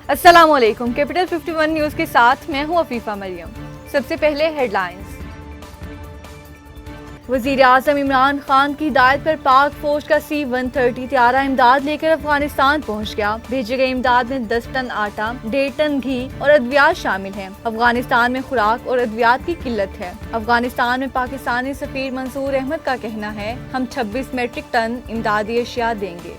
अस्सलामुअलैकुम। Capital 51 news के साथ मैं हूं अफीफा मरियम। सबसे पहले हेडलाइंस। वज़ीर आज़म इमरान खान की हिदायत पर पाक फौज का C-130 त्यारा इमदाद लेकर अफगानिस्तान पहुंच गया। भेजे गए इमदाद में 10 टन आटा, 1.5 टन घी और अद्वियात शामिल हैं। अफगानिस्तान में खुराक और अद्वियात की किल्लत है। अफगानिस्तान में पाकिस्तानी सफीर मंसूर अहमद का कहना है, हम 26 मेट्रिक टन इमदादी अशिया देंगे।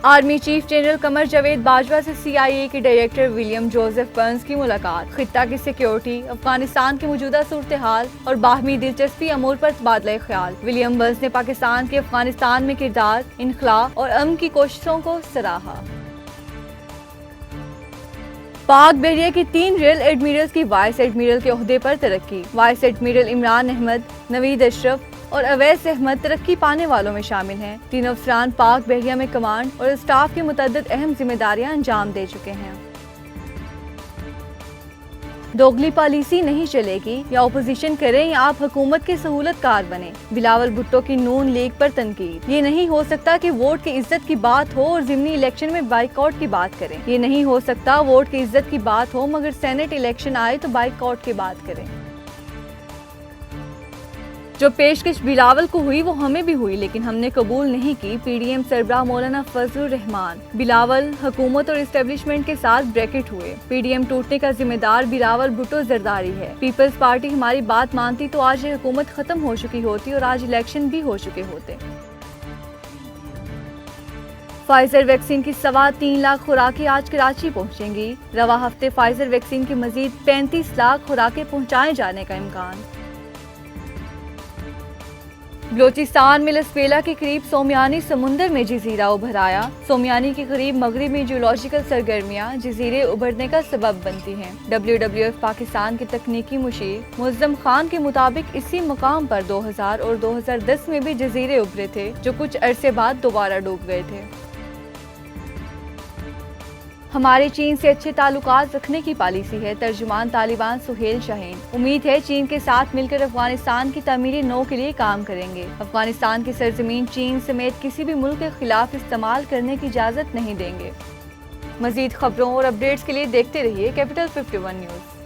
Army chief general Qamar Javed Bajwa से CIA के डायरेक्टर विलियम जोसेफ बर्न्स की मुलाकात। खित्ता की सिक्योरिटी, अफगानिस्तान की मौजूदा सूरत हाल और बाहमी दिलचस्पी अमूर पर तबादला ख्याल। विलियम बर्न्स ने पाकिस्तान के अफगानिस्तान में किरदार, इनखला और अमन की कोशिशों को सराहा। पाक बहरिया की 3 रियल एडमिरल्स की वाइस एडमिरल के ओहदे पर तरक्की। वाइस एडमिरल इमरान अहमद, नवीद अशरफ और अवैस अहमद तरक्की पाने वालों में शामिल हैं। तीनों अफसरान पाक बहरिया में कमांड और स्टाफ की मुतअद्दिद अहम जिम्मेदारियां अंजाम दे चुके हैं। दोगली पॉलिसी नहीं चलेगी, या अपोजिशन करें या आप हुकूमत के सहूलतकार बने। बिलावल भुट्टो की नून लीग पर तनकीद। ये नहीं हो सकता कि वोट की इज्जत की बात हो और ज़िमनी इलेक्शन में बाइकआउट की बात करें। ये नहीं हो सकता वोट की इज्जत की बात हो मगर सेनेट इलेक्शन आए तो बाइकआउट की बात करें। जो पेशकश बिलावल को हुई वो हमें भी हुई, लेकिन हमने कबूल नहीं की। PDM सरबराह मौलाना फजलुर रहमान। बिलावल हुकूमत और इस्टेब्लिशमेंट के साथ ब्रैकेट हुए। PDM टूटने का जिम्मेदार बिलावल भुट्टो जरदारी है। पीपल्स पार्टी हमारी बात मानती तो आज ये हुकूमत खत्म हो चुकी होती और आज इलेक्शन भी हो चुके होते। फाइजर वैक्सीन की 3.25 लाख खुराकें आज कराची पहुंचेंगी। रवा हफ्ते फाइजर वैक्सीन की मजीद 35 लाख खुराकें पहुंचाए जाने का इम्कान। बलोचिस्तान में लसबेला के करीब सोमियानी समुंदर में जजीरा उभर आया। सोमियानी के करीब मगरिब में जियोलॉजिकल सरगर्मियां जजीरे उभरने का सबब बनती हैं। WWF पाकिस्तान के तकनीकी मुशीर मुअज्जम खान के मुताबिक इसी मुकाम पर 2000 और 2010 में भी जजीरे उभरे थे, जो कुछ अरसे बाद दोबारा डूब गए थे। हमारे चीन से अच्छे ताल्लुकात रखने की पॉलिसी है। तर्जुमान तालिबान सुहेल शाहीन। उम्मीद है चीन के साथ मिलकर अफगानिस्तान की तामीरी नो के लिए काम करेंगे। अफगानिस्तान की सरजमीन चीन समेत किसी भी मुल्क के खिलाफ इस्तेमाल करने की इजाज़त नहीं देंगे। मजीद खबरों और अपडेट्स के लिए देखते रहिए कैपिटल 51 न्यूज़।